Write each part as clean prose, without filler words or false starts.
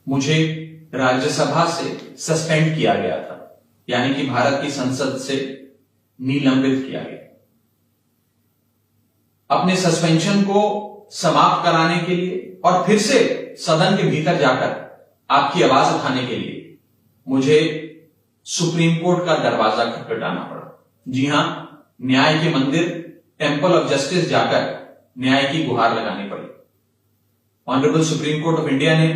मुझे राज्यसभा से सस्पेंड किया गया था, यानी कि भारत की संसद से निलंबित किया गया। अपने सस्पेंशन को समाप्त कराने के लिए और फिर से सदन के भीतर जाकर आपकी आवाज उठाने के लिए मुझे सुप्रीम कोर्ट का दरवाजा खटखटाना पड़ा। जी हां, न्याय के मंदिर टेंपल ऑफ जस्टिस जाकर न्याय की गुहार लगानी पड़ी। Honourable supreme court of India ने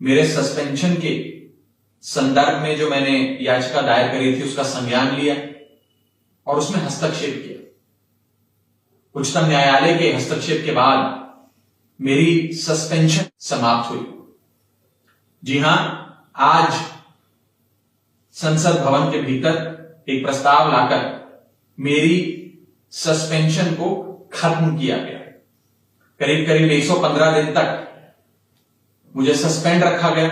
मेरे सस्पेंशन के संदर्भ में जो मैंने याचिका दायर करी थी उसका संज्ञान लिया और उसमें हस्तक्षेप किया। उच्चतम न्यायालय के हस्तक्षेप के बाद मेरी सस्पेंशन समाप्त हुई। जी हां, आज संसद भवन के भीतर एक प्रस्ताव लाकर मेरी सस्पेंशन को खत्म किया गया। करीब करीब 115 दिन तक मुझे सस्पेंड रखा गया।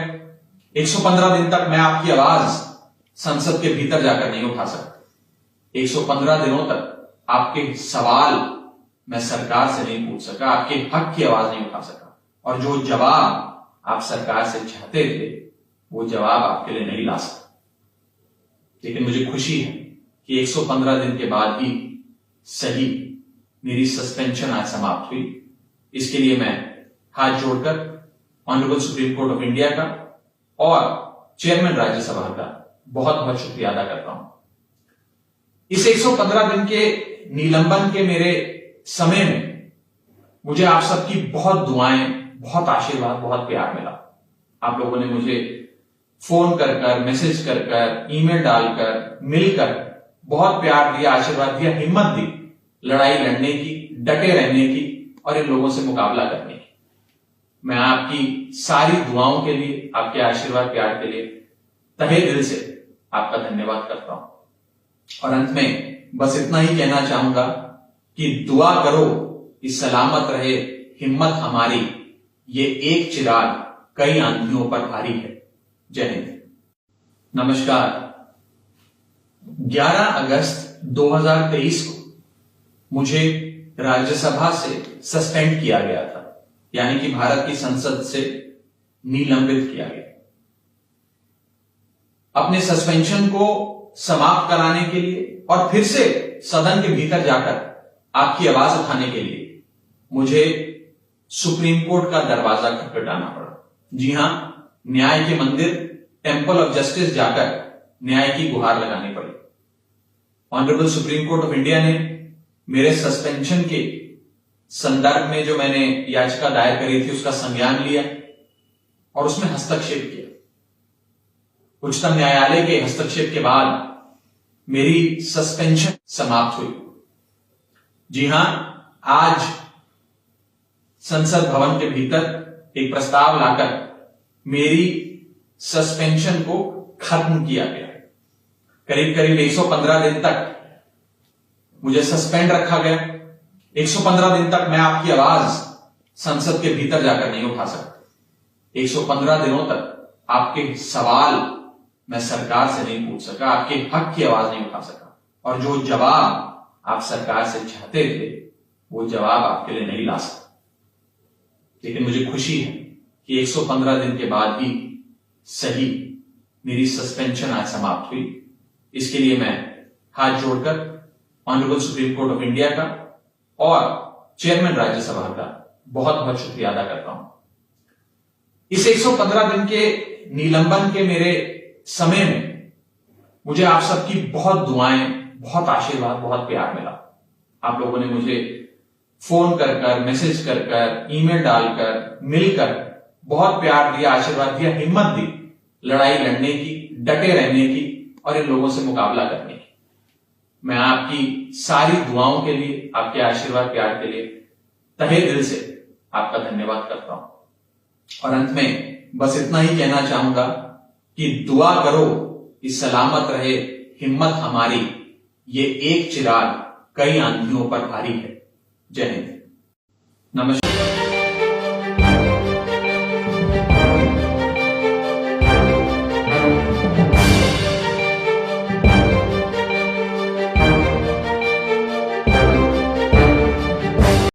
115 दिन तक मैं आपकी आवाज संसद के भीतर जाकर नहीं उठा सकता। 115 दिनों तक आपके सवाल मैं सरकार से नहीं पूछ सका, आपके हक की आवाज नहीं उठा सका, और जो जवाब आप सरकार से चाहते थे वो जवाब आपके लिए नहीं ला सका। लेकिन मुझे खुशी है कि 115 दिन के बाद ही सही मेरी सस्पेंशन आज समाप्त हुई। इसके लिए मैं हाथ जोड़कर honourable supreme court of India का और चेयरमैन राज्यसभा का बहुत बहुत शुक्रिया अदा करता हूं। इस 115 दिन के निलंबन के मेरे समय में मुझे आप सबकी बहुत दुआएं, बहुत आशीर्वाद, बहुत प्यार मिला। आप लोगों ने मुझे फोन कर, मैसेज कर, ईमेल डालकर, मिलकर बहुत प्यार दिया, आशीर्वाद दिया, हिम्मत दी लड़ाई लड़ने की, डटे रहने की और इन लोगों से मुकाबला करने की। मैं आपकी सारी दुआओं के लिए, आपके आशीर्वाद प्यार के लिए तहे दिल से आपका धन्यवाद करता हूं। और अंत में बस इतना ही कहना चाहूंगा कि दुआ करो कि सलामत रहे हिम्मत हमारी, ये एक चिराग कई आंधियों पर भारी है। जय हिंद। नमस्कार। 11 अगस्त 2023 को मुझे राज्यसभा से सस्पेंड किया गया था, यानी कि भारत की संसद से निलंबित किया गया। अपने सस्पेंशन को समाप्त कराने के लिए और फिर से सदन के भीतर जाकर आपकी आवाज उठाने के लिए मुझे सुप्रीम कोर्ट का दरवाजा खटखटाना पड़ा। जी हां, न्याय के मंदिर टेंपल ऑफ जस्टिस जाकर न्याय की गुहार लगानी पड़ी। Honourable supreme court of India ने मेरे सस्पेंशन के संदर्भ में जो मैंने याचिका दायर करी थी उसका संज्ञान लिया और उसमें हस्तक्षेप किया। उच्चतम न्यायालय के हस्तक्षेप के बाद मेरी सस्पेंशन समाप्त हुई। जी हां, आज संसद भवन के भीतर एक प्रस्ताव लाकर मेरी सस्पेंशन को खत्म किया गया। करीब करीब 115 दिन तक मुझे सस्पेंड रखा गया। 115 दिन तक मैं आपकी आवाज संसद के भीतर जाकर नहीं उठा सकता। 115 दिनों तक आपके सवाल मैं सरकार से नहीं पूछ सका, आपके हक की आवाज नहीं उठा सका, और जो जवाब आप सरकार से चाहते थे वो जवाब आपके लिए नहीं ला सका। लेकिन मुझे खुशी है कि 115 दिन के बाद ही सही मेरी सस्पेंशन आज समाप्त हुई। इसके लिए मैं हाथ जोड़कर honourable supreme court of India का और चेयरमैन राज्यसभा का बहुत बहुत शुक्रिया अदा करता हूं। इस 115 दिन के निलंबन के मेरे समय में मुझे आप सबकी बहुत दुआएं, बहुत आशीर्वाद, बहुत प्यार मिला। आप लोगों ने मुझे फोन कर, मैसेज कर, ईमेल डालकर, मिलकर बहुत प्यार दिया, आशीर्वाद दिया, हिम्मत दी लड़ाई लड़ने की, डटे रहने की और इन लोगों से मुकाबला करने की। मैं आपकी सारी दुआओं के लिए, आपके आशीर्वाद प्यार के लिए तहे दिल से आपका धन्यवाद करता हूं। और अंत में बस इतना ही कहना चाहूंगा कि दुआ करो कि सलामत रहे हिम्मत हमारी, ये एक चिराग कई आंधियों पर भारी है। जय हिंद। नमस्कार।